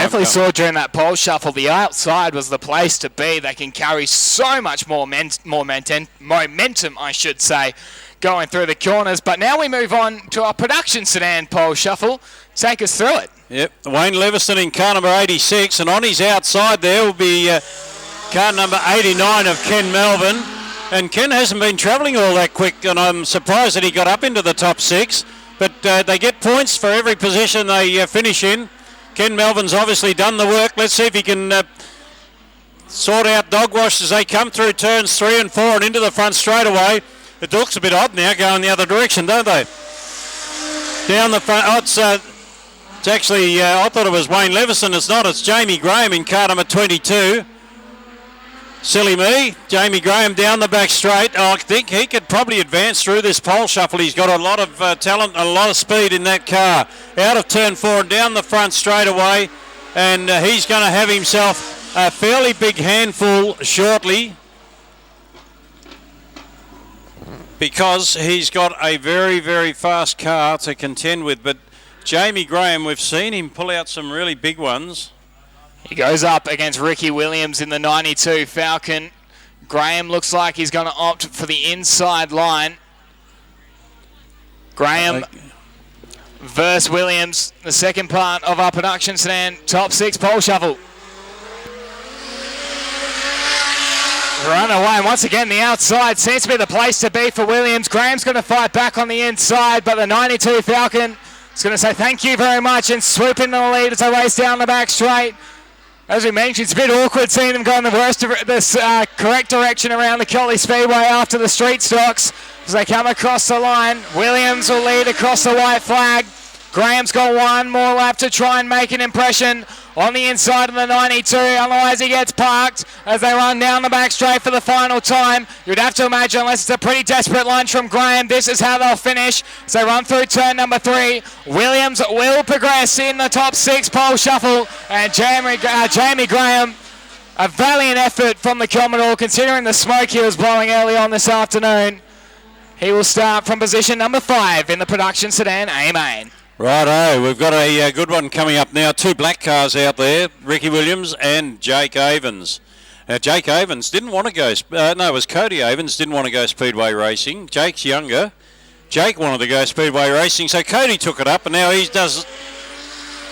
definitely saw during that pole shuffle, the outside was the place to be. They can carry so much more momentum, I should say, going through the corners. But now we move on to our production sedan pole shuffle. Take us through it. Yep, Wayne Leveson in car number 86, and on his outside there will be car number 89 of Ken Melvin. And Ken hasn't been travelling all that quick, and I'm surprised that he got up into the top 6. But they get points for every position they finish in. Ken Melvin's obviously done the work. Let's see if he can sort out Dogwash as they come through turns 3 and 4 and into the front straightaway. It looks a bit odd now going the other direction, don't they? Down the front. Oh, it's actually, I thought it was Wayne Leveson. It's not. It's Jamie Graham in car number 22. Silly me. Jamie Graham down the back straight. Oh, I think he could probably advance through this pole shuffle. He's got a lot of talent, a lot of speed in that car. Out of turn 4 and down the front straight away. And he's going to have himself a fairly big handful shortly, because he's got a very, very fast car to contend with. But Jamie Graham, we've seen him pull out some really big ones. He goes up against Ricky Williams in the 92 Falcon. Graham looks like he's going to opt for the inside line. Graham versus Williams, the second part of our production sedan top 6 pole shuffle. Run away, and once again the outside seems to be the place to be for Williams. Graham's going to fight back on the inside, but the 92 Falcon is going to say thank you very much and swoop into the lead as they race down the back straight. As we mentioned, it's a bit awkward seeing them go in the correct direction around the Collie Speedway after the street stocks as they come across the line. Williams will lead across the white flag. Graham's got one more lap to try and make an impression on the inside of the 92, otherwise he gets parked as they run down the back straight for the final time. You'd have to imagine, unless it's a pretty desperate lunge from Graham, this is how they'll finish. So they run through turn number 3. Williams will progress in the top 6 pole shuffle, and Jamie Graham, a valiant effort from the Commodore considering the smoke he was blowing early on this afternoon. He will start from position number 5 in the production sedan A-Main. Righto, we've got a good one coming up now. 2 black cars out there, Ricky Williams and Jake Avens. Now, Jake Avens didn't want to go, it was Cody Avens didn't want to go Speedway racing. Jake's younger. Jake wanted to go Speedway racing, so Cody took it up, and now he does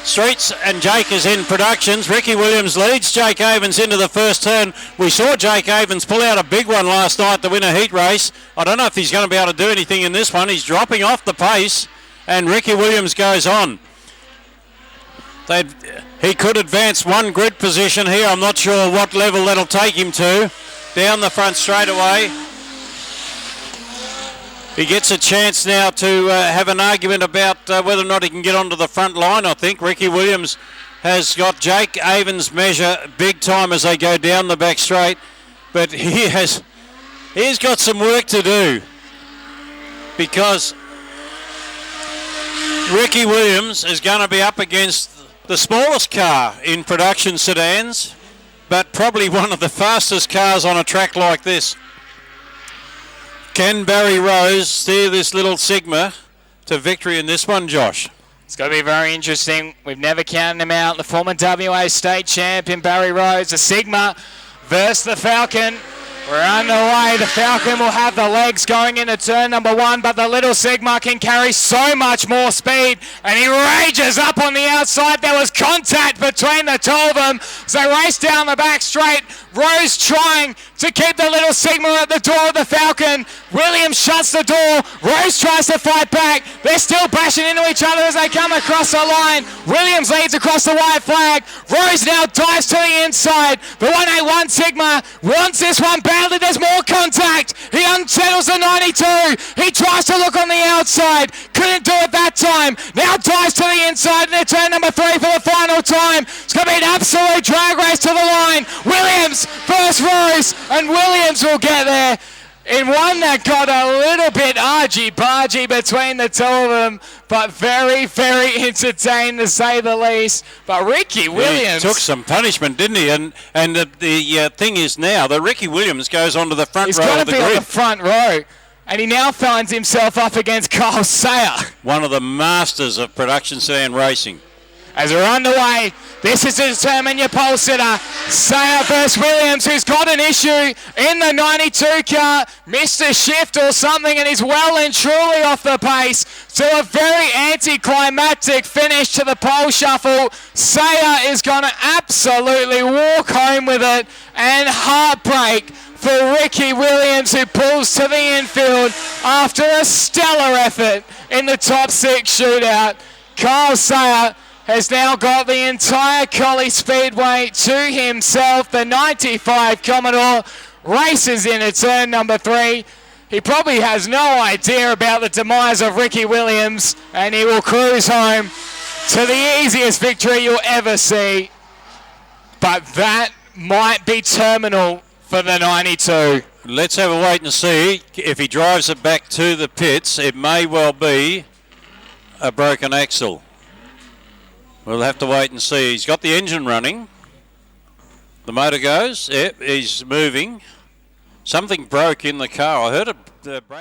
streets, and Jake is in productions. Ricky Williams leads Jake Avens into the first turn. We saw Jake Avens pull out a big one last night to win a heat race. I don't know if he's going to be able to do anything in this one. He's dropping off the pace. And Ricky Williams goes on. He could advance one grid position here. I'm not sure what level that'll take him to. Down the front straightaway. He gets a chance now to have an argument about whether or not he can get onto the front line, I think. Ricky Williams has got Jake Avens' measure big time as they go down the back straight. But he's got some work to do, because Ricky Williams is going to be up against the smallest car in production sedans, but probably one of the fastest cars on a track like this. Can Barry Rose steer this little Sigma to victory in this one, Josh? It's going to be very interesting. We've never counted him out. The former WA state champion Barry Rose, the Sigma versus the Falcon. We're underway. The Falcon will have the legs going into turn number 1, but the little Sigma can carry so much more speed, and he rages up on the outside. There was contact between the two of them as they race down the back straight. Rose trying to keep the little Sigma at the door of the Falcon. Williams shuts the door. Rose tries to fight back. They're still bashing into each other as they come across the line. Williams leads across the white flag. Rose now dives to the inside. The 181 Sigma wants this one badly. There's more contact. He unsettles the 92. He tries to look on the outside. Couldn't do it that time. Now dives to the inside into turn number 3 for the final time. It's going to be an absolute drag race to the line. Williams versus Rose, and Williams will get there in one that got a little bit argy-bargy between the two of them, but very, very entertained to say the least. But Ricky Williams took some punishment, didn't he? And the thing is now that Ricky Williams goes onto the front row of the grid. He's got to be on the front row, and he now finds himself up against Carl Sayer, one of the masters of production sedan racing. as we're underway. This is to determine your pole sitter. Sayer versus Williams, who's got an issue in the 92 car. Missed a shift or something and is well and truly off the pace. So a very anticlimactic finish to the pole shuffle. Sayer is going to absolutely walk home with it, and heartbreak for Ricky Williams, who pulls to the infield after a stellar effort in the top 6 shootout. Kyle Sayer has now got the entire Collie Speedway to himself. The 95 Commodore races into turn number 3. He probably has no idea about the demise of Ricky Williams, and he will cruise home to the easiest victory you'll ever see. But that might be terminal for the 92. Let's have a wait and see. If he drives it back to the pits, it may well be a broken axle. We'll have to wait and see. He's got the engine running. The motor goes. Yep, he's moving. Something broke in the car. I heard a brake.